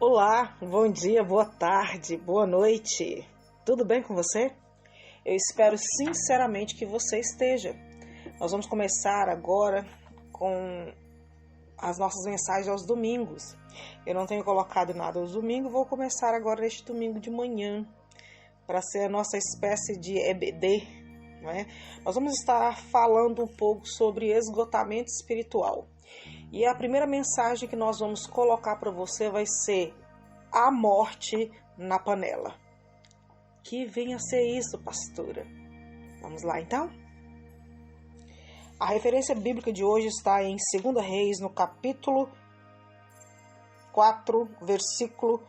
Olá, bom dia, boa tarde, boa noite. Tudo bem com você? Eu espero sinceramente que você esteja. Nós vamos começar agora com as nossas mensagens aos domingos. Eu não tenho colocado nada aos domingos, vou começar agora neste domingo de manhã, para ser a nossa espécie de EBD, não é? Nós vamos estar falando um pouco sobre esgotamento espiritual. E a primeira mensagem que nós vamos colocar para você vai ser a morte na panela. Que venha a ser isso, pastora. Vamos lá, então? A referência bíblica de hoje está em 2 Reis, no capítulo 4, versículo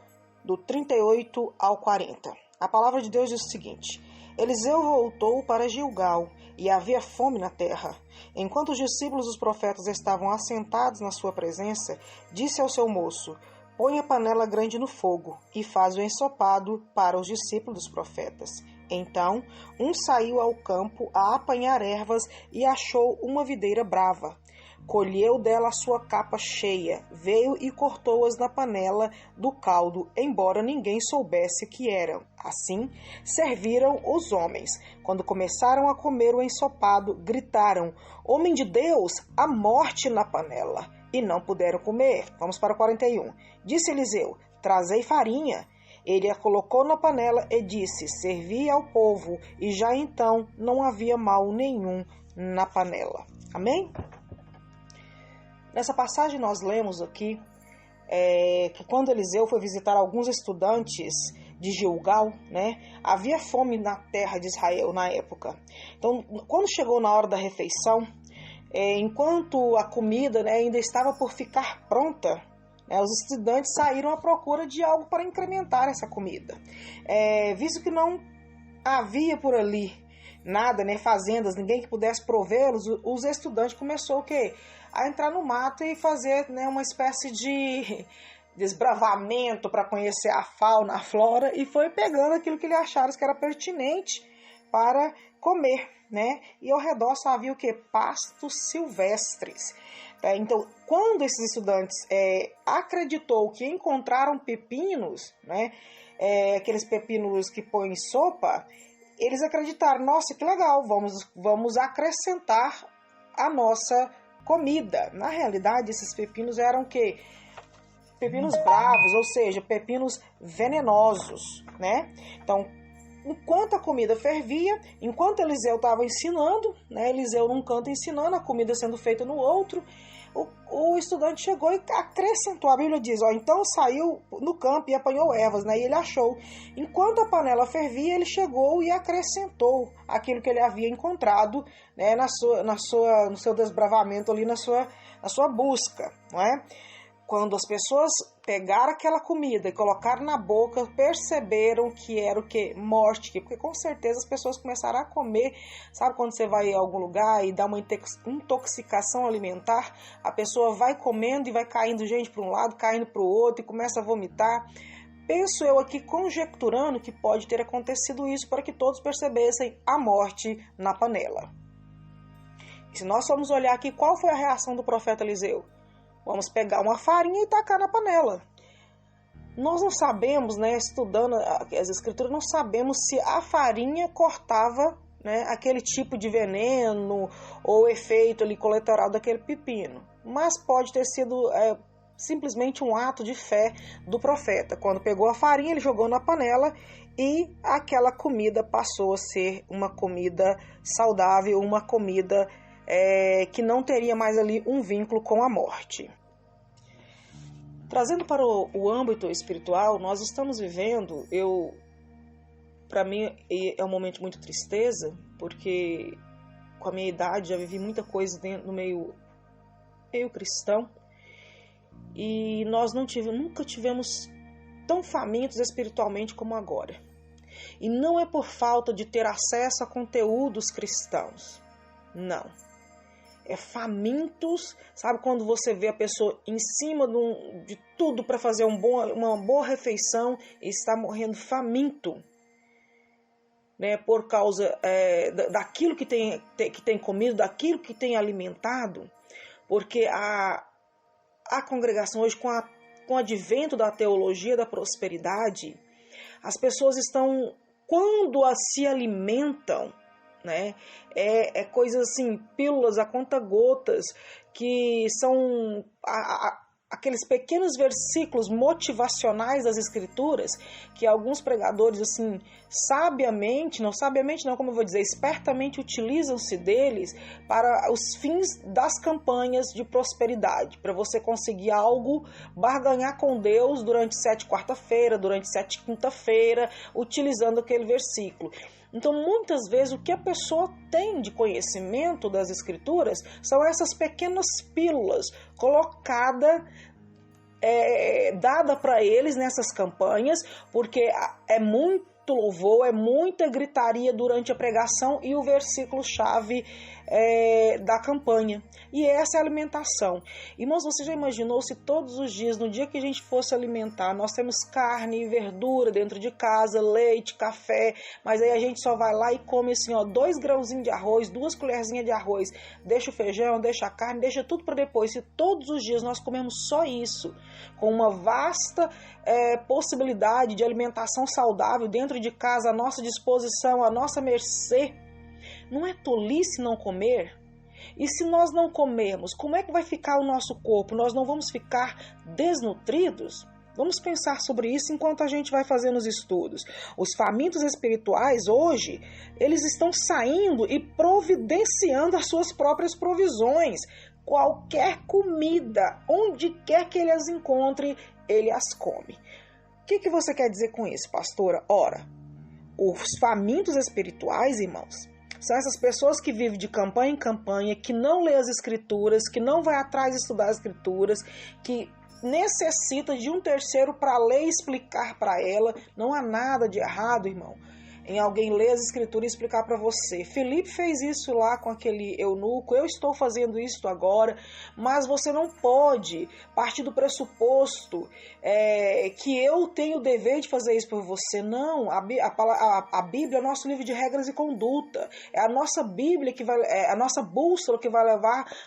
do 38 ao 40. A palavra de Deus diz o seguinte: Eliseu voltou para Gilgal, e havia fome na terra. Enquanto os discípulos dos profetas estavam assentados na sua presença, disse ao seu moço: Põe a panela grande no fogo e faz o ensopado para os discípulos dos profetas. Então, um saiu ao campo a apanhar ervas e achou uma videira brava. Colheu dela a sua capa cheia, veio e cortou-as na panela do caldo, embora ninguém soubesse o que eram. Assim, serviram os homens. Quando começaram a comer o ensopado, gritaram: Homem de Deus, a morte na panela! E não puderam comer. Vamos para o 41. Disse Eliseu: Trazei farinha. Ele a colocou na panela e disse: Servi ao povo. E já então não havia mal nenhum na panela. Amém? Nessa passagem nós lemos aqui que quando Eliseu foi visitar alguns estudantes de Gilgal, havia fome na terra de Israel na época. Então, quando chegou na hora da refeição, enquanto a comida ainda estava por ficar pronta, os estudantes saíram à procura de algo para incrementar essa comida. Visto que não havia por ali nada, fazendas, ninguém que pudesse provê-los, os estudantes começaram a entrar no mato e fazer uma espécie de desbravamento para conhecer a fauna, a flora, e foi pegando aquilo que ele acharam que era pertinente para comer, E ao redor só havia o quê? Pastos silvestres. Então, quando esses estudantes acreditou que encontraram pepinos, aqueles pepinos que põem em sopa, eles acreditaram: nossa, que legal, vamos acrescentar a nossa comida. Na realidade, esses pepinos eram o quê? Pepinos bravos, ou seja, pepinos venenosos, Então, enquanto a comida fervia, enquanto Eliseu estava ensinando, Eliseu num canto ensinando, a comida sendo feita no outro, o estudante chegou e acrescentou. A Bíblia diz: então saiu no campo e apanhou ervas, e ele achou. Enquanto a panela fervia, ele chegou e acrescentou aquilo que ele havia encontrado, no seu desbravamento ali, na sua busca, Quando as pessoas pegaram aquela comida e colocaram na boca, perceberam que era o quê? Morte. Porque com certeza as pessoas começaram a comer. Sabe quando você vai a algum lugar e dá uma intoxicação alimentar? A pessoa vai comendo e vai caindo gente para um lado, caindo para o outro e começa a vomitar. Penso eu aqui, conjecturando, que pode ter acontecido isso para que todos percebessem a morte na panela. E se nós formos olhar aqui, qual foi a reação do profeta Eliseu? Vamos pegar uma farinha e tacar na panela. Nós não sabemos, estudando as escrituras, não sabemos se a farinha cortava aquele tipo de veneno ou efeito ali colateral daquele pepino. Mas pode ter sido simplesmente um ato de fé do profeta. Quando pegou a farinha, ele jogou na panela e aquela comida passou a ser uma comida saudável, uma comida que não teria mais ali um vínculo com a morte. Trazendo para o âmbito espiritual, nós estamos vivendo, para mim é um momento de muita tristeza, porque com a minha idade já vivi muita coisa no meio cristão, e nós nunca tivemos tão famintos espiritualmente como agora. E não é por falta de ter acesso a conteúdos cristãos, não. Famintos, sabe quando você vê a pessoa em cima de tudo para fazer uma boa refeição e está morrendo faminto, por causa daquilo que tem comido, daquilo que tem alimentado, porque a congregação hoje, com a com o advento da teologia da prosperidade, as pessoas estão, quando se alimentam, né, coisas assim, pílulas a conta-gotas, que são aqueles pequenos versículos motivacionais das Escrituras, que alguns pregadores, assim, sabiamente não, como eu vou dizer, espertamente utilizam-se deles para os fins das campanhas de prosperidade, para você conseguir algo, barganhar com Deus durante 7 quarta-feira, durante 7 quinta-feira, utilizando aquele versículo. Então, muitas vezes, o que a pessoa tem de conhecimento das Escrituras são essas pequenas pílulas colocadas, dada para eles nessas campanhas, porque é muito louvor, é muita gritaria durante a pregação e o versículo-chave da campanha. E essa é a alimentação. Irmãos, você já imaginou se todos os dias, no dia que a gente fosse alimentar, nós temos carne e verdura dentro de casa, leite, café, mas aí a gente só vai lá e come assim, 2 grãozinhos de arroz, 2 colherzinhas de arroz, deixa o feijão, deixa a carne, deixa tudo para depois. Se todos os dias nós comemos só isso, com uma vasta possibilidade de alimentação saudável dentro de casa, à nossa disposição, à nossa mercê, não é tolice não comer? E se nós não comermos, como é que vai ficar o nosso corpo? Nós não vamos ficar desnutridos? Vamos pensar sobre isso enquanto a gente vai fazendo os estudos. Os famintos espirituais hoje, eles estão saindo e providenciando as suas próprias provisões. Qualquer comida, onde quer que ele as encontre, ele as come. O que você quer dizer com isso, pastora? Ora, os famintos espirituais, irmãos, são essas pessoas que vivem de campanha em campanha, que não lê as Escrituras, que não vai atrás de estudar as Escrituras, que necessita de um terceiro para ler e explicar para ela. Não há nada de errado, irmão, em alguém ler as Escrituras e explicar para você. Felipe fez isso lá com aquele eunuco, eu estou fazendo isso agora, mas você não pode partir do pressuposto que eu tenho o dever de fazer isso por você. Não, a Bíblia é o nosso livro de regras e conduta, é a nossa Bíblia que vai, a nossa bússola que vai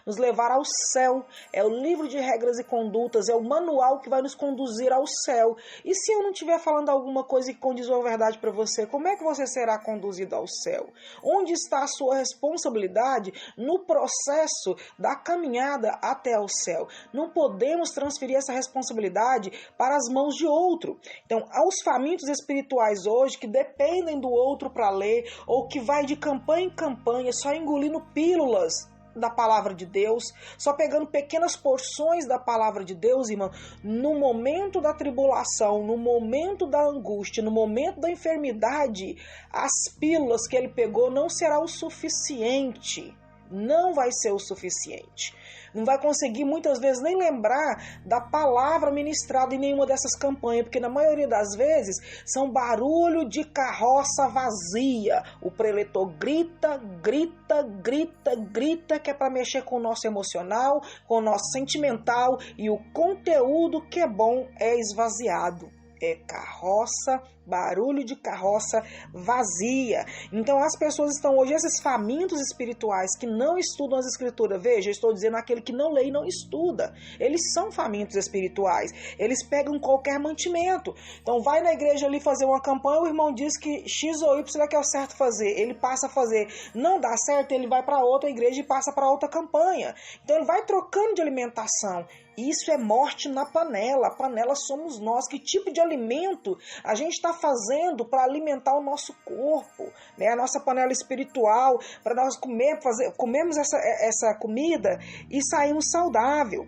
nos levar ao céu, é o livro de regras e condutas, é o manual que vai nos conduzir ao céu. E se eu não estiver falando alguma coisa que condiz a verdade para você, como é que você será conduzido ao céu? Onde está a sua responsabilidade no processo da caminhada até ao céu? Não podemos transferir essa responsabilidade para as mãos de outro. Então, aos famintos espirituais hoje que dependem do outro para ler, ou que vai de campanha em campanha só engolindo pílulas da palavra de Deus, só pegando pequenas porções da palavra de Deus, irmão, no momento da tribulação, no momento da angústia, no momento da enfermidade, as pílulas que ele pegou não será o suficiente. Não vai ser o suficiente. Não vai conseguir muitas vezes nem lembrar da palavra ministrada em nenhuma dessas campanhas, porque na maioria das vezes são barulho de carroça vazia. O preletor grita, grita, grita, grita, que é para mexer com o nosso emocional, com o nosso sentimental, e o conteúdo que é bom é esvaziado. É carroça, barulho de carroça vazia. Então as pessoas estão hoje, esses famintos espirituais que não estudam as Escrituras, veja, eu estou dizendo aquele que não lê e não estuda, eles são famintos espirituais, eles pegam qualquer mantimento. Então vai na igreja ali fazer uma campanha, o irmão diz que X ou Y é que é o certo fazer, ele passa a fazer, não dá certo, ele vai para outra igreja e passa para outra campanha. Então ele vai trocando de alimentação. Isso é morte na panela. A panela somos nós. Que tipo de alimento a gente está fazendo para alimentar o nosso corpo, né? A nossa panela espiritual, para nós comermos essa comida e sairmos saudável,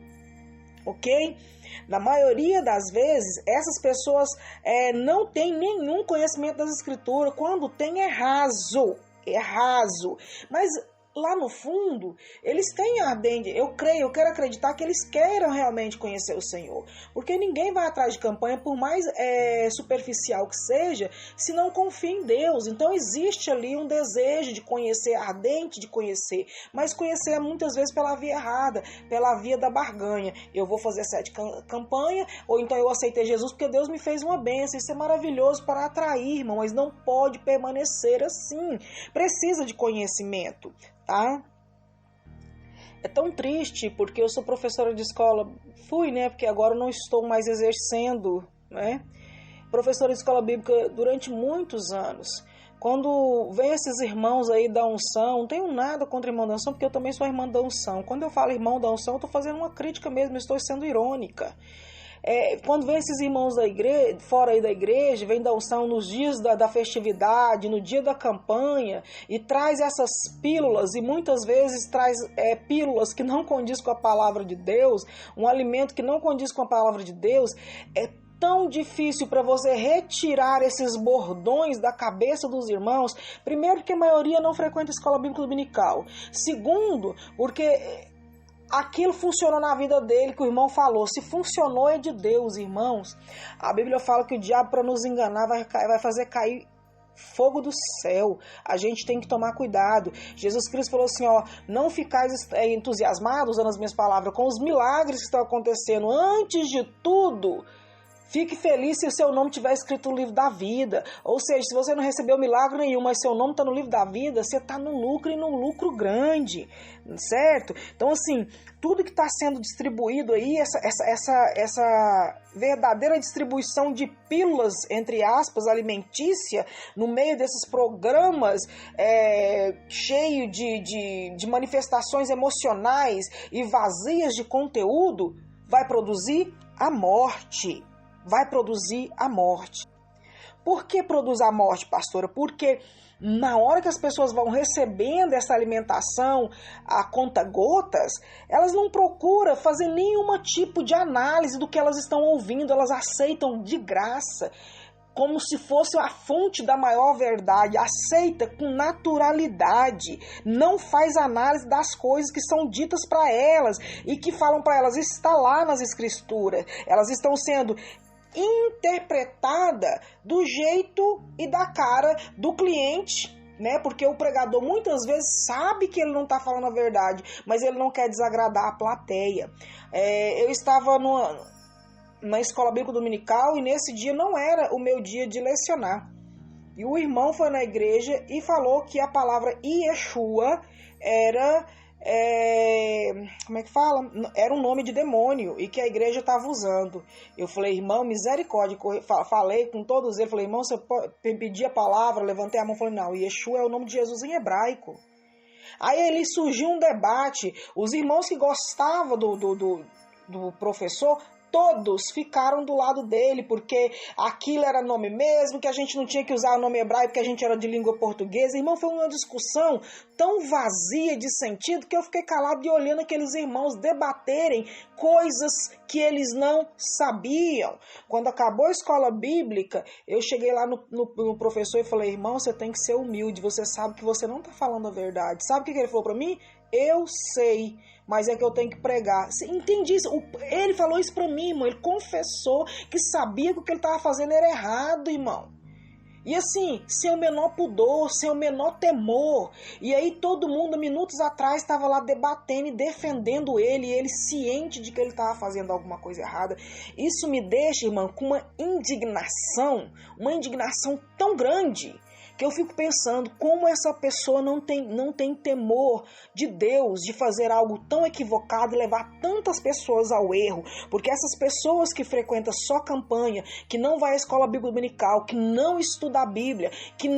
ok? Na maioria das vezes, essas pessoas não têm nenhum conhecimento das Escrituras. Quando tem, é raso. Mas lá no fundo, eles têm ardente, eu quero acreditar que eles queiram realmente conhecer o Senhor, porque ninguém vai atrás de campanha, por mais superficial que seja, se não confia em Deus. Então existe ali um desejo de conhecer, ardente de conhecer, mas conhecer muitas vezes pela via errada, pela via da barganha. Eu vou fazer 7 campanhas, ou então eu aceitei Jesus porque Deus me fez uma bênção. Isso é maravilhoso para atrair, irmão, mas não pode permanecer assim. Precisa de conhecimento, tá? É tão triste, porque eu sou professora de escola, fui, né, porque agora eu não estou mais exercendo, né, professora de escola bíblica durante muitos anos. Quando vem esses irmãos aí da unção, não tenho nada contra irmão da unção, porque eu também sou irmã da unção. Quando eu falo irmão da unção, eu estou fazendo uma crítica mesmo, estou sendo irônica. Quando vem esses irmãos da igreja, fora aí da igreja, vem da unção nos dias da festividade, no dia da campanha, e traz essas pílulas, e muitas vezes traz pílulas que não condiz com a palavra de Deus, um alimento que não condiz com a palavra de Deus, é tão difícil para você retirar esses bordões da cabeça dos irmãos. Primeiro, porque a maioria não frequenta a escola bíblica dominical. Segundo, porque aquilo funcionou na vida dele, que o irmão falou. Se funcionou, é de Deus, irmãos. A Bíblia fala que o diabo, para nos enganar, vai fazer cair fogo do céu. A gente tem que tomar cuidado. Jesus Cristo falou assim, não ficais entusiasmados, usando as minhas palavras, com os milagres que estão acontecendo. Antes de tudo, fique feliz se o seu nome estiver escrito no livro da vida. Ou seja, se você não recebeu milagre nenhum, mas seu nome está no livro da vida, você está no lucro, e no lucro grande, certo? Então, assim, tudo que está sendo distribuído aí, essa verdadeira distribuição de pílulas, entre aspas, alimentícia, no meio desses programas cheio de manifestações emocionais e vazias de conteúdo, vai produzir a morte. Vai produzir a morte. Por que produz a morte, pastora? Porque na hora que as pessoas vão recebendo essa alimentação a conta-gotas, elas não procuram fazer nenhum tipo de análise do que elas estão ouvindo, elas aceitam de graça, como se fosse a fonte da maior verdade, aceita com naturalidade, não faz análise das coisas que são ditas para elas e que falam para elas, está lá nas escrituras, elas estão sendo interpretada do jeito e da cara do cliente, né? Porque o pregador muitas vezes sabe que ele não está falando a verdade, mas ele não quer desagradar a plateia. Eu estava na escola bíblica dominical e nesse dia não era o meu dia de lecionar. E o irmão foi na igreja e falou que a palavra Yeshua era... como é que fala? Era um nome de demônio e que a igreja estava usando. Eu falei, irmão, misericórdia. Falei com todos eles, falei, irmão, você pode pedir a palavra? Levantei a mão e falei, não, Yeshua é o nome de Jesus em hebraico. Aí ele surgiu um debate. Os irmãos que gostavam do professor, todos ficaram do lado dele, porque aquilo era nome mesmo, que a gente não tinha que usar o nome hebraico, porque a gente era de língua portuguesa. Irmão, foi uma discussão tão vazia de sentido que eu fiquei calado e olhando aqueles irmãos debaterem coisas que eles não sabiam. Quando acabou a escola bíblica, eu cheguei lá no professor e falei, irmão, você tem que ser humilde, você sabe que você não está falando a verdade. Sabe o que ele falou para mim? Eu sei, mas é que eu tenho que pregar. Você entende isso? Ele falou isso pra mim, irmão. Ele confessou que sabia que o que ele estava fazendo era errado, irmão. E assim, sem o menor pudor, sem o menor temor. E aí todo mundo, minutos atrás, estava lá debatendo e defendendo ele, e ele ciente de que ele estava fazendo alguma coisa errada. Isso me deixa, irmão, com uma indignação tão grande, que eu fico pensando como essa pessoa não tem temor de Deus, de fazer algo tão equivocado e levar tantas pessoas ao erro. Porque essas pessoas que frequentam só campanha, que não vai à escola bíblica dominical, que não estuda a Bíblia, que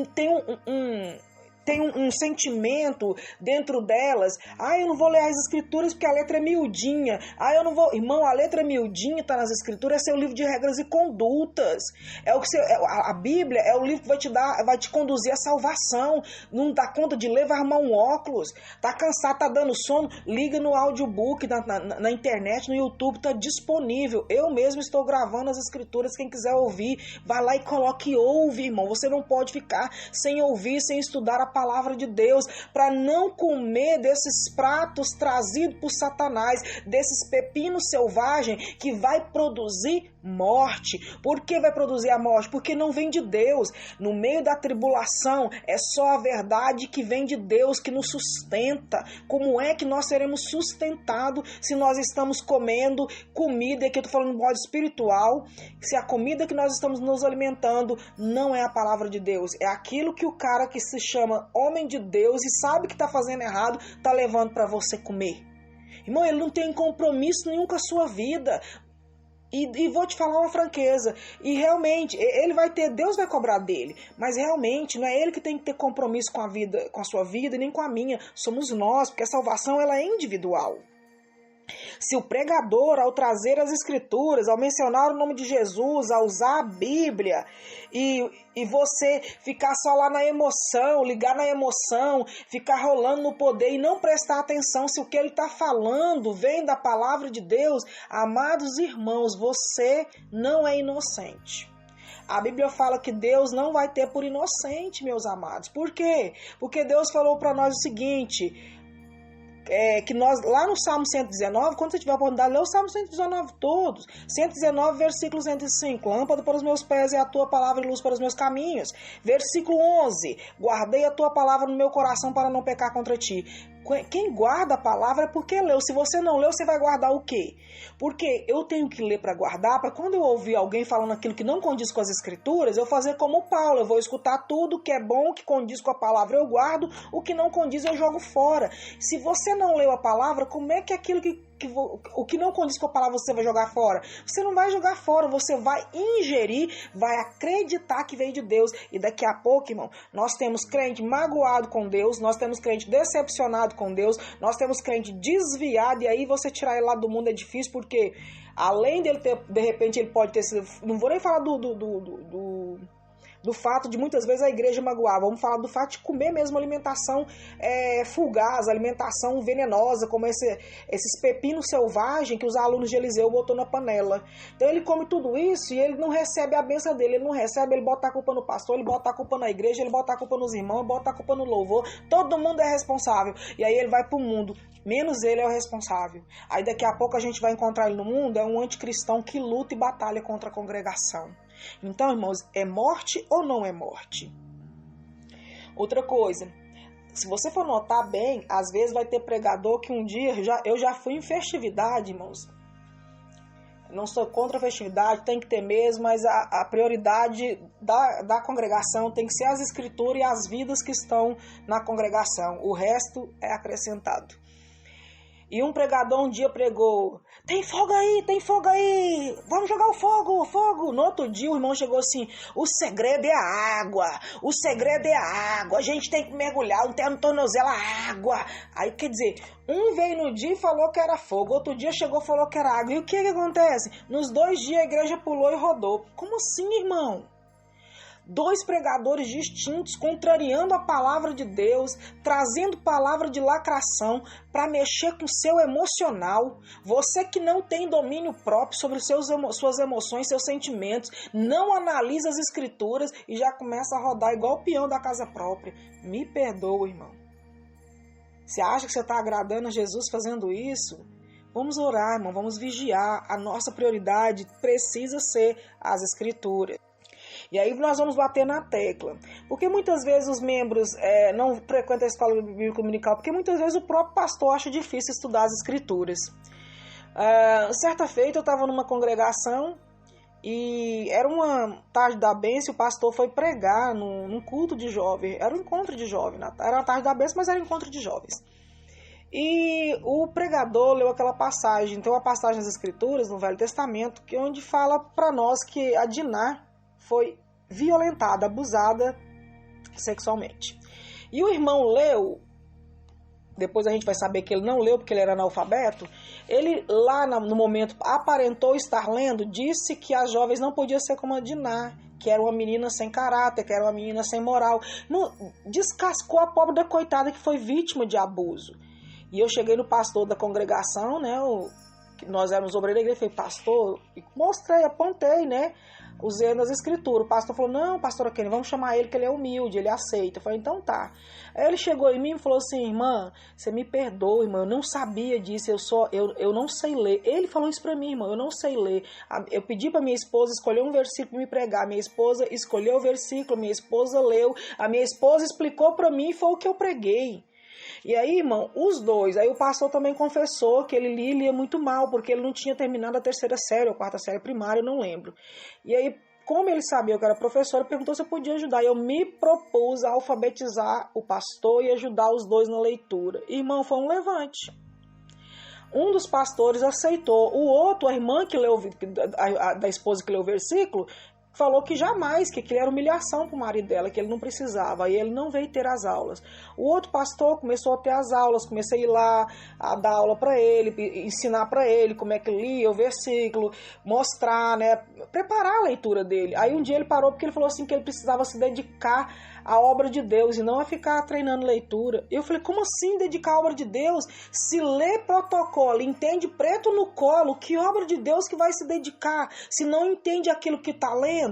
tem um sentimento dentro delas, eu não vou ler as escrituras porque a letra é miudinha, eu não vou, irmão, a letra é miudinha, está nas escrituras, é seu livro de regras e condutas, a Bíblia é o livro que vai te conduzir à salvação. Não dá conta de ler, vai arrumar um óculos, tá cansado, tá dando sono, liga no audiobook, na internet, no YouTube, tá disponível, eu mesmo estou gravando as escrituras, quem quiser ouvir, vai lá e coloque e ouve, irmão. Você não pode ficar sem ouvir, sem estudar a palavra de Deus, para não comer desses pratos trazidos por Satanás, desses pepinos selvagens que vai produzir morte. Por que vai produzir a morte? Porque não vem de Deus. No meio da tribulação é só a verdade que vem de Deus que nos sustenta. Como é que nós seremos sustentados se nós estamos comendo comida, que eu estou falando no modo espiritual, se a comida que nós estamos nos alimentando não é a palavra de Deus, é aquilo que o cara que se chama homem de Deus e sabe que está fazendo errado, está levando para você comer. Irmão, ele não tem compromisso nenhum com a sua vida. E vou te falar uma franqueza, e realmente, ele vai ter, Deus vai cobrar dele, mas realmente não é ele que tem que ter compromisso com a vida, com a sua vida, nem com a minha, somos nós, porque a salvação ela é individual. Se o pregador, ao trazer as escrituras, ao mencionar o nome de Jesus, ao usar a Bíblia, e você ficar só lá na emoção, ligar na emoção, ficar rolando no poder e não prestar atenção se o que ele está falando vem da palavra de Deus, amados irmãos, você não é inocente. A Bíblia fala que Deus não vai ter por inocente, meus amados. Por quê? Porque Deus falou para nós o seguinte... que nós, lá no Salmo 119, quando você tiver a oportunidade, lê o Salmo 119 todos, 119, versículo 105, lâmpada para os meus pés é a tua palavra e luz para os meus caminhos, versículo 11, guardei a tua palavra no meu coração para não pecar contra ti. Quem guarda a palavra é porque leu. Se você não leu, você vai guardar o quê? Porque eu tenho que ler para guardar, para quando eu ouvir alguém falando aquilo que não condiz com as escrituras, eu fazer como Paulo, eu vou escutar tudo que é bom, que condiz com a palavra eu guardo, o que não condiz eu jogo fora. Se você não leu a palavra, como é que aquilo o que não condiz com a palavra você vai jogar fora? Você não vai jogar fora, você vai ingerir, vai acreditar que veio de Deus. E daqui a pouco, irmão, nós temos crente magoado com Deus, nós temos crente decepcionado com Deus, nós temos crente desviado, e aí você tirar ele lá do mundo é difícil, porque além dele ter, de repente ele pode ter sido, não vou nem falar do fato de muitas vezes a igreja magoar, vamos falar do fato de comer mesmo alimentação fugaz, alimentação venenosa, como esses pepinos selvagens que os alunos de Eliseu botou na panela. Então ele come tudo isso e ele não recebe a bênção dele, ele não recebe, ele bota a culpa no pastor, ele bota a culpa na igreja, ele bota a culpa nos irmãos, ele bota a culpa no louvor, todo mundo é responsável, e aí ele vai pro mundo, menos ele é o responsável. Aí daqui a pouco a gente vai encontrar ele no mundo, é um anticristão que luta e batalha contra a congregação. Então, irmãos, é morte ou não é morte? Outra coisa, se você for notar bem, às vezes vai ter pregador que um dia, eu já fui em festividade, irmãos. Não sou contra a festividade, tem que ter mesmo, mas a prioridade da congregação tem que ser as escrituras e as vidas que estão na congregação. O resto é acrescentado. E um pregador um dia pregou, tem fogo aí, vamos jogar o fogo. No outro dia o irmão chegou assim, o segredo é a água, a gente tem que mergulhar, não tem no tornozelo a água. Aí quer dizer, um veio no dia e falou que era fogo, outro dia chegou e falou que era água. E o que acontece? Nos 2 dias a igreja pulou e rodou. Como assim, irmão? 2 pregadores distintos, contrariando a palavra de Deus, trazendo palavra de lacração para mexer com o seu emocional. Você que não tem domínio próprio sobre suas emoções, seus sentimentos, não analisa as escrituras e já começa a rodar igual o peão da casa própria. Me perdoa, irmão. Você acha que você está agradando a Jesus fazendo isso? Vamos orar, irmão, vamos vigiar. A nossa prioridade precisa ser as escrituras. E aí nós vamos bater na tecla. Porque muitas vezes os membros não frequentam a escola bíblica dominical, porque muitas vezes o próprio pastor acha difícil estudar as escrituras. Certa feita eu estava numa congregação e era uma tarde da bênção, o pastor foi pregar num culto de jovens. Era um encontro de jovens, era uma tarde da bênção, mas era um encontro de jovens. E o pregador leu aquela passagem, então a passagem das escrituras no Velho Testamento, onde fala para nós que a Diná foi violentada, abusada sexualmente. E o irmão leu, depois a gente vai saber que ele não leu porque ele era analfabeto, ele lá no momento aparentou estar lendo, disse que as jovens não podiam ser como a Diná, que era uma menina sem caráter, que era uma menina sem moral. Descascou a pobre da coitada que foi vítima de abuso. E eu cheguei no pastor da congregação, né, nós éramos obreiros da igreja, falei, pastor, e mostrei, apontei, né, usei nas escrituras. O pastor falou, não, pastora Kenny, vamos chamar ele que ele é humilde, ele aceita. Eu falei, então tá. Aí ele chegou em mim e falou assim, irmã, você me perdoa, irmã, eu não sabia disso, eu não sei ler. Ele falou isso pra mim, irmão, eu não sei ler. Eu pedi pra minha esposa escolher um versículo pra me pregar, minha esposa escolheu o versículo, minha esposa leu, a minha esposa explicou pra mim e foi o que eu preguei. E aí, irmão, os dois, aí o pastor também confessou que ele lia muito mal, porque ele não tinha terminado a 3ª série ou 4ª série primária, eu não lembro. E aí, como ele sabia que eu era professor, ele perguntou se eu podia ajudar. Eu me propus a alfabetizar o pastor e ajudar os dois na leitura. Irmão, foi um levante. Um dos pastores aceitou, o outro, a irmã que leu, da esposa que leu o versículo, falou que jamais, que aquilo era humilhação para o marido dela, que ele não precisava, e ele não veio ter as aulas. O outro pastor começou a ter as aulas, comecei a ir lá, a dar aula para ele, ensinar para ele como é que lia o versículo, mostrar, né, preparar a leitura dele. Aí um dia ele parou porque ele falou assim que ele precisava se dedicar à obra de Deus e não a ficar treinando leitura. Eu falei, como assim dedicar à obra de Deus? Se lê protocolo, entende preto no colo, que obra de Deus que vai se dedicar? Se não entende aquilo que está lendo?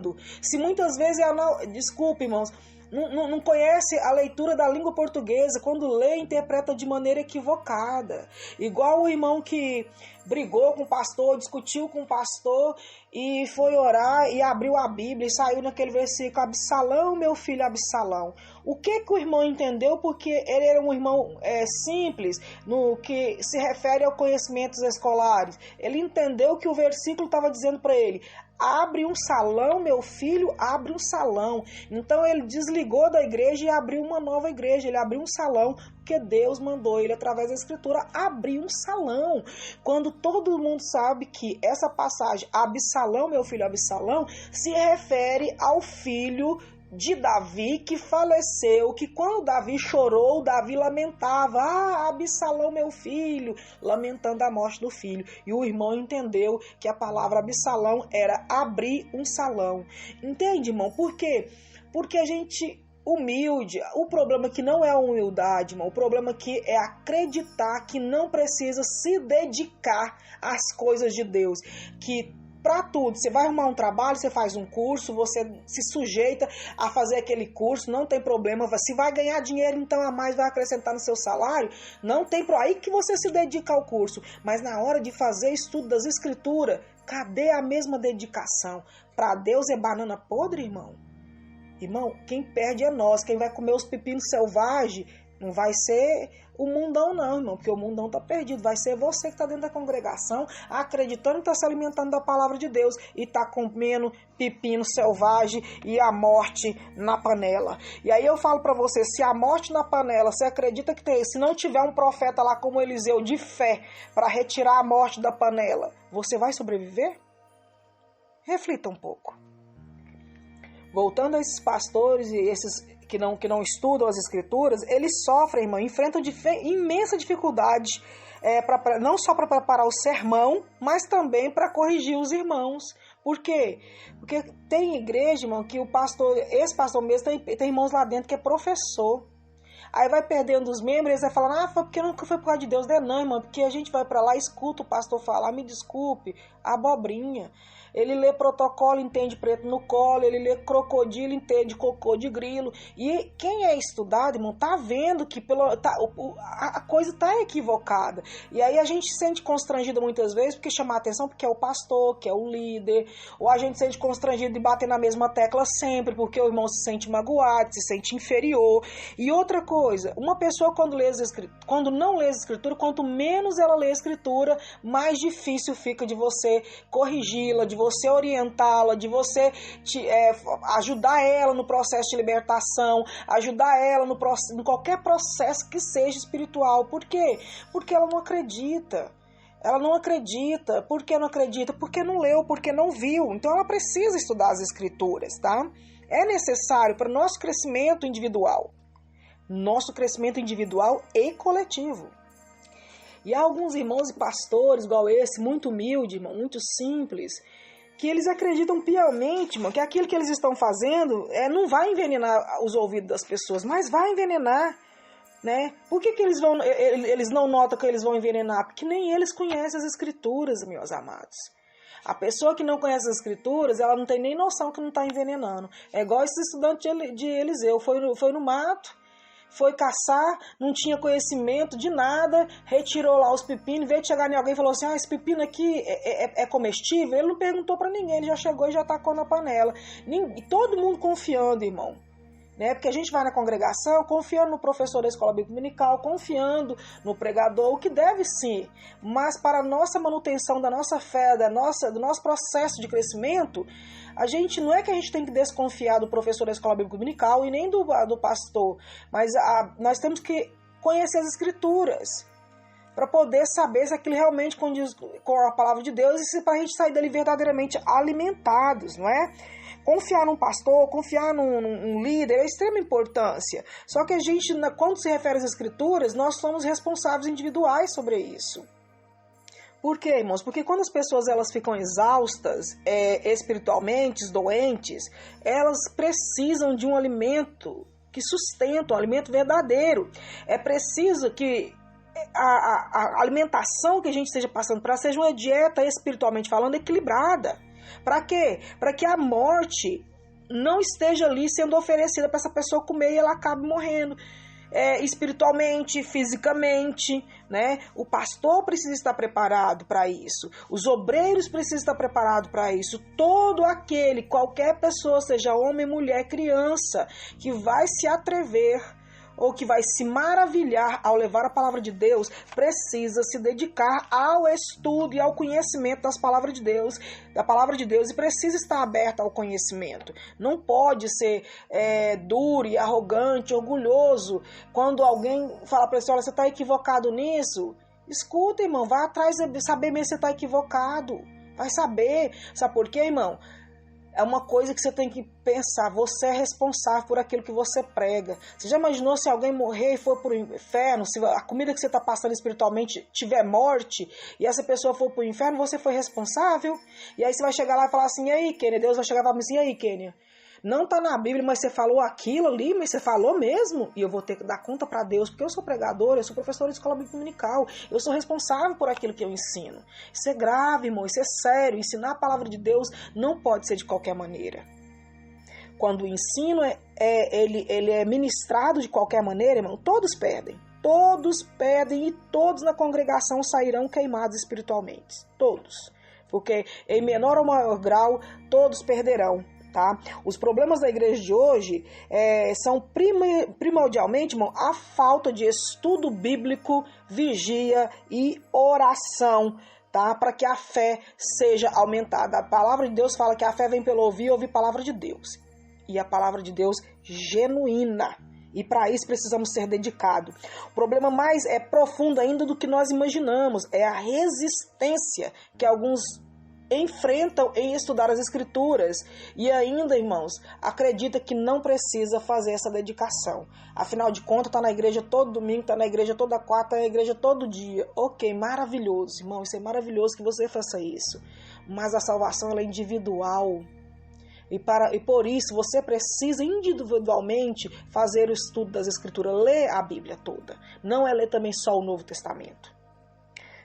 Se muitas vezes, desculpe, irmãos, não conhece a leitura da língua portuguesa, quando lê, interpreta de maneira equivocada. Igual o irmão que brigou com o pastor, discutiu com o pastor e foi orar e abriu a Bíblia e saiu naquele versículo, Absalão, meu filho Absalão. O que o irmão entendeu? Porque ele era um irmão simples no que se refere aos conhecimentos escolares. Ele entendeu que o versículo estava dizendo para ele, abre um salão, meu filho, abre um salão. Então ele desligou da igreja e abriu uma nova igreja. Ele abriu um salão porque Deus mandou ele, através da escritura, abrir um salão. Quando todo mundo sabe que essa passagem, Absalão, meu filho Absalão, se refere ao filho de Davi que faleceu, que quando Davi chorou, Davi lamentava, Absalão meu filho, lamentando a morte do filho. E o irmão entendeu que a palavra Absalão era abrir um salão. Entende, irmão? Por quê? Porque a gente humilde, o problema aqui não é a humildade, irmão, o problema aqui é acreditar que não precisa se dedicar às coisas de Deus, que para tudo, você vai arrumar um trabalho, você faz um curso, você se sujeita a fazer aquele curso, não tem problema, se vai ganhar dinheiro, então a mais vai acrescentar no seu salário, não tem problema, aí que você se dedica ao curso, mas na hora de fazer estudo das escrituras, cadê a mesma dedicação? Para Deus é banana podre, irmão? Irmão, quem perde é nós, quem vai comer os pepinos selvagens não vai ser o mundão não, irmão, porque o mundão está perdido, vai ser você que está dentro da congregação, acreditando que está se alimentando da palavra de Deus e está comendo pepino selvagem e a morte na panela. E aí eu falo para você, se a morte na panela, você acredita que tem, se não tiver um profeta lá como Eliseu de fé para retirar a morte da panela, você vai sobreviver? Reflita um pouco. Voltando a esses pastores e esses que não estudam as escrituras, eles sofrem, irmão, enfrentam imensa dificuldade, não só para preparar o sermão, mas também para corrigir os irmãos. Por quê? Porque tem igreja, irmão, que esse pastor mesmo tem irmãos lá dentro que é professor. Aí vai perdendo os membros, eles vai falando, foi porque nunca foi por causa de Deus. Não, irmão, porque a gente vai para lá, escuta o pastor falar, me desculpe, abobrinha. Ele lê protocolo, entende preto no colo, ele lê crocodilo, entende cocô de grilo. E quem é estudado, irmão, tá vendo que a coisa tá equivocada. E aí a gente se sente constrangido muitas vezes porque chamar a atenção porque é o pastor, que é o líder. Ou a gente se sente constrangido de bater na mesma tecla sempre porque o irmão se sente magoado, se sente inferior. E outra coisa, uma pessoa quando não lê a escritura, quanto menos ela lê a escritura, mais difícil fica de você corrigi-la, de você orientá-la, de você ajudar ela no processo de libertação, ajudar ela em qualquer processo que seja espiritual. Por quê? Porque ela não acredita. Ela não acredita. Por que não acredita? Porque não leu, porque não viu. Então ela precisa estudar as escrituras, tá? É necessário para o nosso crescimento individual. Nosso crescimento individual e coletivo. E há alguns irmãos e pastores, igual esse, muito humilde, irmão, muito simples, que eles acreditam piamente, irmão, que aquilo que eles estão fazendo não vai envenenar os ouvidos das pessoas, mas vai envenenar, né? Por que eles não notam que eles vão envenenar? Porque nem eles conhecem as escrituras, meus amados. A pessoa que não conhece as escrituras, ela não tem nem noção que não está envenenando. É igual esse estudante de Eliseu, foi no mato, foi caçar, não tinha conhecimento de nada, retirou lá os pepinos, veio chegar em alguém e falou assim, esse pepino aqui é comestível? Ele não perguntou para ninguém, ele já chegou e já tacou na panela. E todo mundo confiando, irmão. Né? Porque a gente vai na congregação confiando no professor da escola bíblica dominical, confiando no pregador, o que deve sim, mas para a nossa manutenção da nossa fé, do nosso processo de crescimento, a gente não é que a gente tem que desconfiar do professor da escola bíblica dominical e nem do pastor, mas nós temos que conhecer as escrituras, para poder saber se aquilo realmente condiz com a palavra de Deus e se para a gente sair dali verdadeiramente alimentados, não é? Confiar num pastor, confiar num líder é de extrema importância. Só que a gente, quando se refere às escrituras, nós somos responsáveis individuais sobre isso. Por quê, irmãos? Porque quando as pessoas elas ficam exaustas, espiritualmente, doentes, elas precisam de um alimento que sustenta, um alimento verdadeiro. É preciso que a alimentação que a gente esteja passando para seja uma dieta, espiritualmente falando, equilibrada. Para quê? Para que a morte não esteja ali sendo oferecida para essa pessoa comer e ela acabe morrendo. Espiritualmente, fisicamente, né? O pastor precisa estar preparado para isso. Os obreiros precisam estar preparados para isso. Todo aquele, qualquer pessoa, seja homem, mulher, criança, que vai se atrever ou que vai se maravilhar ao levar a palavra de Deus, precisa se dedicar ao estudo e ao conhecimento das palavras de Deus, da palavra de Deus, e precisa estar aberto ao conhecimento. Não pode ser duro e arrogante, orgulhoso. Quando alguém fala para você, olha, você está equivocado nisso, escuta, irmão, vai atrás de saber mesmo se você está equivocado. Vai saber. Sabe por quê, irmão? É uma coisa que você tem que pensar. Você é responsável por aquilo que você prega. Você já imaginou se alguém morrer e for para o inferno? Se a comida que você está passando espiritualmente tiver morte e essa pessoa for para o inferno, você foi responsável? E aí você vai chegar lá e falar assim, e aí, Kênia? Deus vai chegar e falar assim, e aí, Kênia? Não está na Bíblia, mas você falou aquilo ali, mas você falou mesmo? E eu vou ter que dar conta para Deus, porque eu sou pregador, eu sou professor de escola bíblica dominical, eu sou responsável por aquilo que eu ensino. Isso é grave, irmão, isso é sério. Ensinar a palavra de Deus não pode ser de qualquer maneira. Quando o ensino ele é ministrado de qualquer maneira, irmão, todos perdem. Todos perdem e todos na congregação sairão queimados espiritualmente. Todos. Porque em menor ou maior grau, todos perderão. Tá? Os problemas da igreja de hoje são primordialmente, irmão, a falta de estudo bíblico, vigia e oração, tá? Para que a fé seja aumentada. A palavra de Deus fala que a fé vem pelo ouvir e ouvir a palavra de Deus. E a palavra de Deus genuína. E para isso precisamos ser dedicados. O problema mais profundo ainda do que nós imaginamos é a resistência que alguns enfrentam em estudar as escrituras e ainda, irmãos, acredita que não precisa fazer essa dedicação. Afinal de contas, está na igreja todo domingo, está na igreja toda quarta, está na igreja todo dia. Ok, maravilhoso, irmão, isso é maravilhoso que você faça isso. Mas a salvação ela é individual. E por isso você precisa individualmente fazer o estudo das escrituras, ler a Bíblia toda. Não é ler também só o Novo Testamento.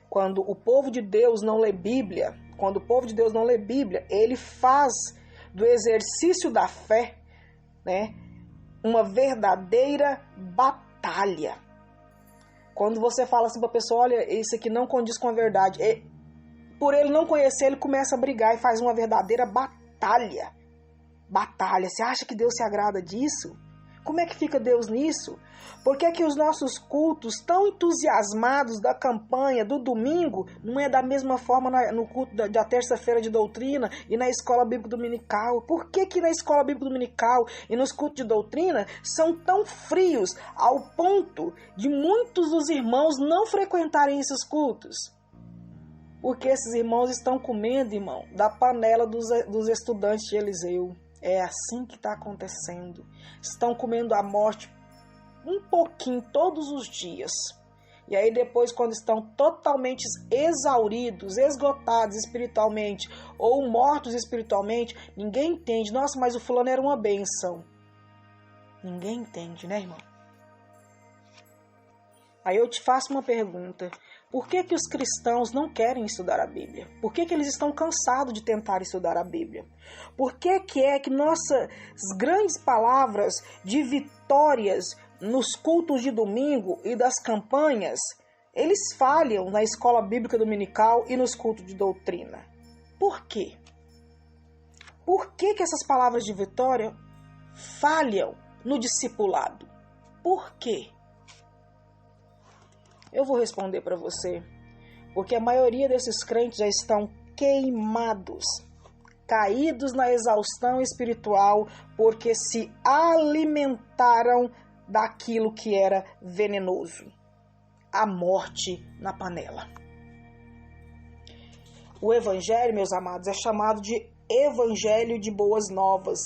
Quando o povo de Deus não lê Bíblia, ele faz do exercício da fé, né, uma verdadeira batalha. Quando você fala assim para a pessoa, olha, isso aqui não condiz com a verdade, por ele não conhecer, ele começa a brigar e faz uma verdadeira batalha. Você acha que Deus se agrada disso? Como é que fica Deus nisso? Por que os nossos cultos tão entusiasmados da campanha do domingo não é da mesma forma no culto da terça-feira de doutrina e na escola bíblica dominical? Por que na escola bíblica dominical e nos cultos de doutrina são tão frios ao ponto de muitos dos irmãos não frequentarem esses cultos? Porque esses irmãos estão comendo, irmão, da panela dos estudantes de Eliseu. É assim que está acontecendo. Estão comendo a morte um pouquinho todos os dias. E aí depois, quando estão totalmente exauridos, esgotados espiritualmente ou mortos espiritualmente, ninguém entende. Nossa, mas o fulano era uma bênção. Ninguém entende, né, irmão? Aí eu te faço uma pergunta. Por que os cristãos não querem estudar a Bíblia? Por que eles estão cansados de tentar estudar a Bíblia? Por que que nossas grandes palavras de vitórias nos cultos de domingo e das campanhas, eles falham na escola bíblica dominical e nos cultos de doutrina? Por quê? Por que essas palavras de vitória falham no discipulado? Por quê? Eu vou responder para você, porque a maioria desses crentes já estão queimados, caídos na exaustão espiritual, porque se alimentaram daquilo que era venenoso. a morte na panela. O evangelho, meus amados, é chamado de evangelho de boas novas,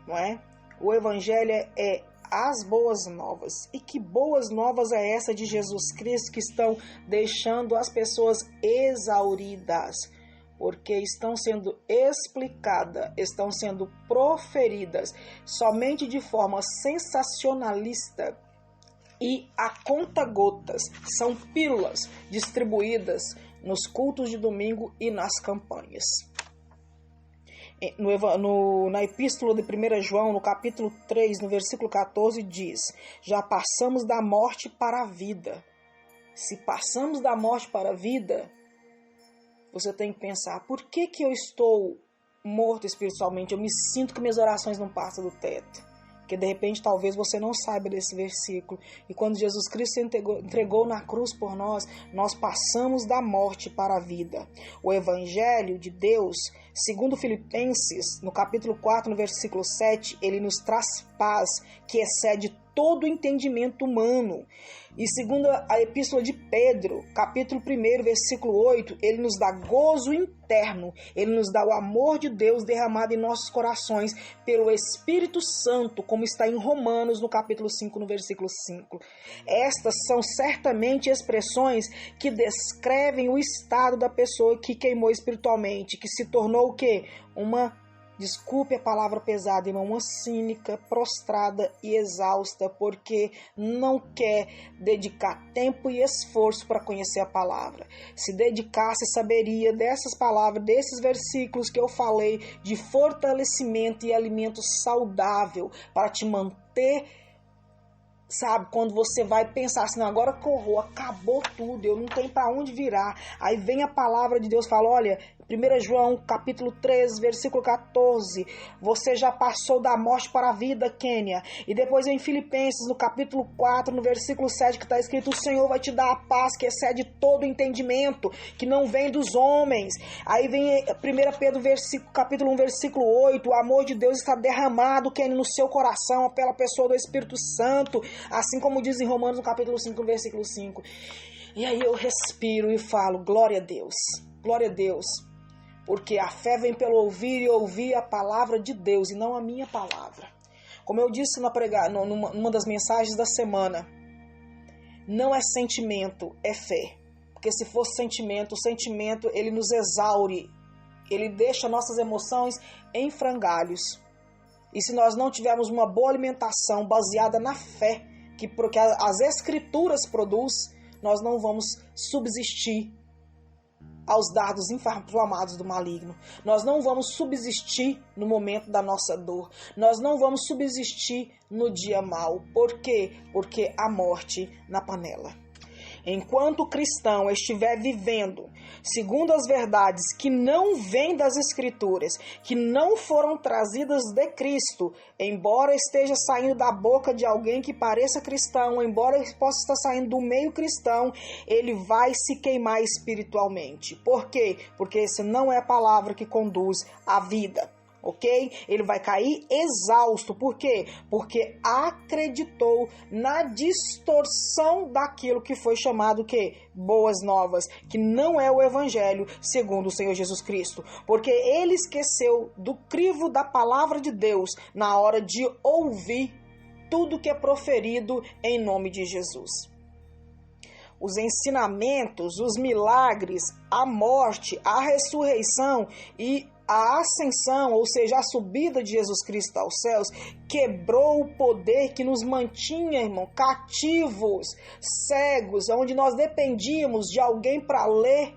não é? O evangelho é as boas novas. E que boas novas é essa de Jesus Cristo que estão deixando as pessoas exauridas? Porque estão sendo explicadas, estão sendo proferidas somente de forma sensacionalista e a conta-gotas. São pílulas distribuídas nos cultos de domingo e nas campanhas. Na epístola de 1 João, no capítulo 3, no versículo 14, diz: já passamos da morte para a vida. Se passamos da morte para a vida, você tem que pensar, por que eu estou morto espiritualmente? Eu me sinto que minhas orações não passam do teto. Porque de repente talvez você não saiba desse versículo. E quando Jesus Cristo entregou na cruz por nós, nós passamos da morte para a vida. O Evangelho de Deus, segundo Filipenses, no capítulo 4, no versículo 7, ele nos traz paz que excede todo o entendimento humano. E segundo a epístola de Pedro, capítulo 1, versículo 8, ele nos dá gozo interno, ele nos dá o amor de Deus derramado em nossos corações pelo Espírito Santo, como está em Romanos, no capítulo 5, no versículo 5. Estas são certamente expressões que descrevem o estado da pessoa que queimou espiritualmente, que se tornou o quê? Desculpe a palavra pesada, irmão, uma cínica, prostrada e exausta, porque não quer dedicar tempo e esforço para conhecer a palavra. Se dedicasse, saberia dessas palavras, desses versículos que eu falei, de fortalecimento e alimento saudável para te manter. Sabe, quando você vai pensar assim, não, agora corrou, acabou tudo, eu não tenho para onde virar. Aí vem a palavra de Deus e fala, olha, 1 João, capítulo 13, versículo 14, você já passou da morte para a vida, Kênia. E depois vem Filipenses, no capítulo 4, no versículo 7, que está escrito, o Senhor vai te dar a paz que excede todo entendimento, que não vem dos homens. Aí vem 1 Pedro, capítulo 1, versículo 8, o amor de Deus está derramado, Kênia, no seu coração, pela pessoa do Espírito Santo, assim como diz em Romanos, no capítulo 5, no versículo 5. E aí eu respiro e falo, glória a Deus, glória a Deus. Porque a fé vem pelo ouvir e ouvir a palavra de Deus e não a minha palavra. Como eu disse numa das mensagens da semana, não é sentimento, é fé. Porque se fosse sentimento, o sentimento ele nos exaure, ele deixa nossas emoções em frangalhos. E se nós não tivermos uma boa alimentação baseada na fé, que as Escrituras produz, nós não vamos subsistir aos dardos inflamados do maligno. Nós não vamos subsistir no momento da nossa dor. Nós não vamos subsistir no dia mau. Por quê? Porque há morte na panela. Enquanto o cristão estiver vivendo segundo as verdades que não vêm das Escrituras, que não foram trazidas de Cristo, embora esteja saindo da boca de alguém que pareça cristão, embora possa estar saindo do meio cristão, ele vai se queimar espiritualmente. Por quê? Porque essa não é a palavra que conduz à vida. Ok? Ele vai cair exausto. Por quê? Porque acreditou na distorção daquilo que foi chamado que boas novas, que não é o evangelho segundo o Senhor Jesus Cristo. Porque ele esqueceu do crivo da palavra de Deus na hora de ouvir tudo que é proferido em nome de Jesus. Os ensinamentos, os milagres, a morte, a ressurreição e a ascensão, ou seja, a subida de Jesus Cristo aos céus, quebrou o poder que nos mantinha, irmão, cativos, cegos, onde nós dependíamos de alguém para ler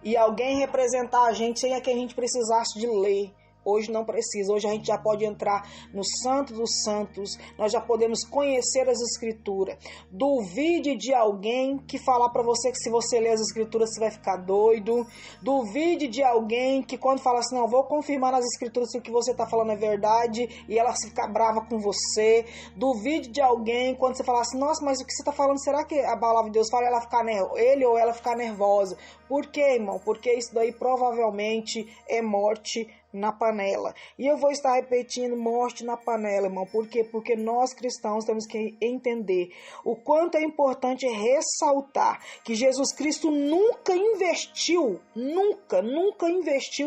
e alguém representar a gente sem que a gente precisasse de ler. Hoje não precisa, hoje a gente já pode entrar no Santo dos Santos, nós já podemos conhecer as Escrituras. Duvide de alguém que falar para você que se você ler as Escrituras você vai ficar doido. Duvide de alguém que quando fala assim, não, vou confirmar nas Escrituras se o que você está falando é verdade e ela fica brava com você. Duvide de alguém quando você fala assim, nossa, mas o que você está falando, será que a palavra de Deus fala ele ou ela ficar nervosa? Por quê, irmão? Porque isso daí provavelmente é morte na panela. E eu vou estar repetindo morte na panela, irmão. Por quê? Porque nós cristãos temos que entender o quanto é importante ressaltar que Jesus Cristo nunca investiu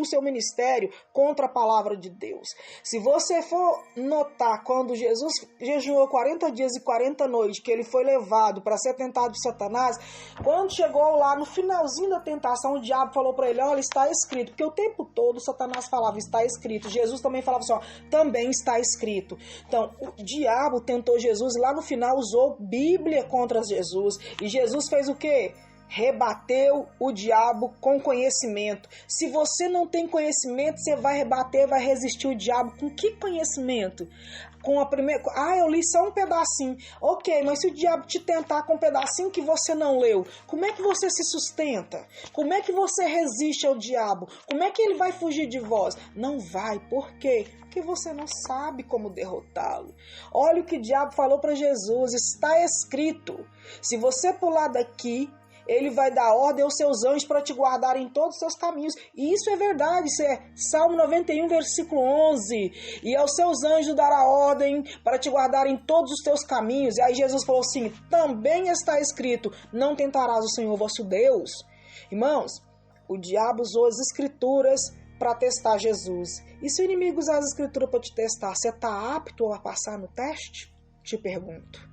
seu ministério contra a palavra de Deus. Se você for notar, quando Jesus jejuou 40 dias e 40 noites, que ele foi levado para ser tentado por Satanás, quando chegou lá no finalzinho da tentação, o diabo falou para ele, olha, está escrito, porque o tempo todo Satanás falava, está escrito. Jesus também falava assim, ó, também está escrito. Então, o diabo tentou Jesus e lá no final usou Bíblia contra Jesus. E Jesus fez o quê? Rebateu o diabo com conhecimento. Se você não tem conhecimento, você vai rebater, vai resistir o diabo. Com que conhecimento? Com a primeira... eu li só um pedacinho. Ok, mas se o diabo te tentar com um pedacinho que você não leu, como é que você se sustenta? Como é que você resiste ao diabo? Como é que ele vai fugir de vós? Não vai. Por quê? Porque você não sabe como derrotá-lo. Olha o que o diabo falou para Jesus. Está escrito. Se você pular daqui, ele vai dar ordem aos seus anjos para te guardar em todos os seus caminhos. E isso é verdade, isso é Salmo 91, versículo 11. E aos seus anjos dará ordem para te guardar em todos os teus caminhos. E aí Jesus falou assim, também está escrito, não tentarás o Senhor vosso Deus. Irmãos, o diabo usou as escrituras para testar Jesus. E se o inimigo usar as escrituras para te testar, você está apto a passar no teste? Te pergunto.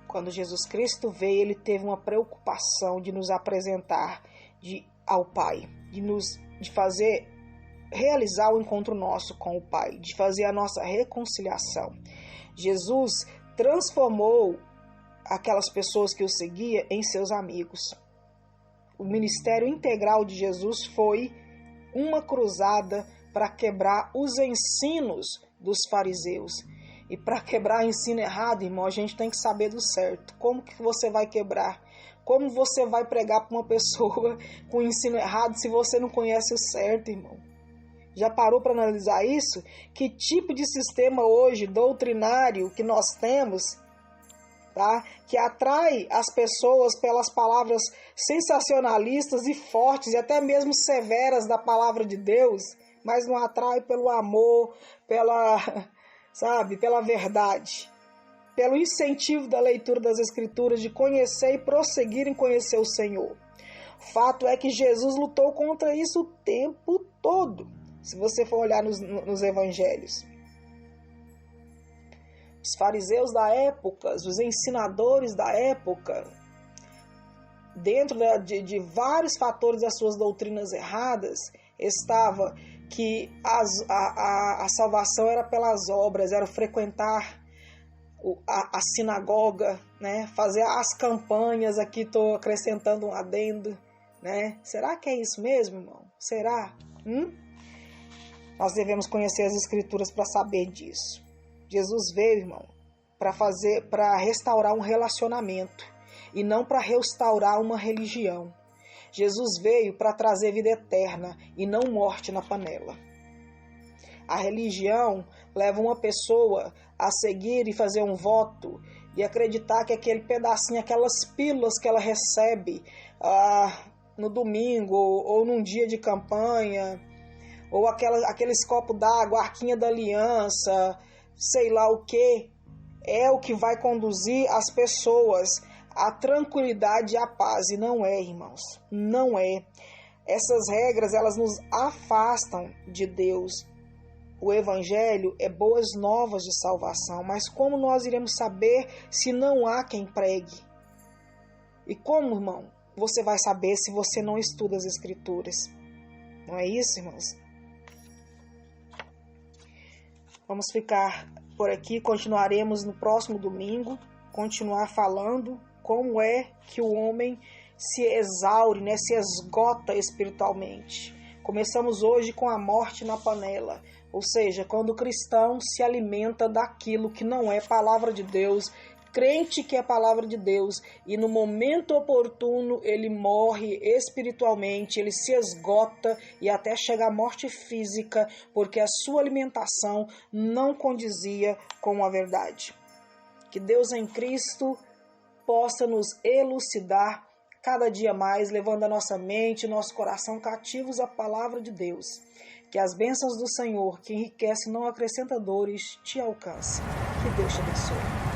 Quando Jesus Cristo veio, ele teve uma preocupação de nos apresentar ao Pai, de fazer realizar o encontro nosso com o Pai, de fazer a nossa reconciliação. Jesus transformou aquelas pessoas que o seguiam em seus amigos. O ministério integral de Jesus foi uma cruzada para quebrar os ensinos dos fariseus. E para quebrar ensino errado, irmão, a gente tem que saber do certo. Como que você vai quebrar? Como você vai pregar para uma pessoa com ensino errado se você não conhece o certo, irmão? Já parou para analisar isso? Que tipo de sistema hoje doutrinário que nós temos, tá? Que atrai as pessoas pelas palavras sensacionalistas e fortes e até mesmo severas da palavra de Deus, mas não atrai pelo amor, pela verdade, pelo incentivo da leitura das Escrituras, de conhecer e prosseguir em conhecer o Senhor. Fato é que Jesus lutou contra isso o tempo todo, se você for olhar nos evangelhos. Os fariseus da época, os ensinadores da época, dentro de vários fatores das suas doutrinas erradas, estava que a salvação era pelas obras, era frequentar a sinagoga, né? Fazer as campanhas. Aqui estou acrescentando um adendo, né? Será que é isso mesmo, irmão? Será? Nós devemos conhecer as Escrituras para saber disso. Jesus veio, irmão, para restaurar um relacionamento e não para restaurar uma religião. Jesus veio para trazer vida eterna e não morte na panela. A religião leva uma pessoa a seguir e fazer um voto e acreditar que aquele pedacinho, aquelas pílulas que ela recebe no domingo ou num dia de campanha, ou aqueles copos d'água, a arquinha da aliança, sei lá o que, é o que vai conduzir as pessoas a tranquilidade e a paz. E não é, irmãos, não é. Essas regras, elas nos afastam de Deus. O Evangelho é boas novas de salvação, mas como nós iremos saber se não há quem pregue? E como, irmão, você vai saber se você não estuda as Escrituras? Não é isso, irmãos? Vamos ficar por aqui, continuaremos no próximo domingo, continuar falando como é que o homem se exaure, né, se esgota espiritualmente. Começamos hoje com a morte na panela, ou seja, quando o cristão se alimenta daquilo que não é palavra de Deus, crente que é palavra de Deus, e no momento oportuno ele morre espiritualmente, ele se esgota e até chega à morte física, porque a sua alimentação não condizia com a verdade. Que Deus em Cristo possa nos elucidar cada dia mais, levando a nossa mente e nosso coração cativos à palavra de Deus. Que as bênçãos do Senhor, que enriquece e não acrescenta dores, te alcancem. Que Deus te abençoe.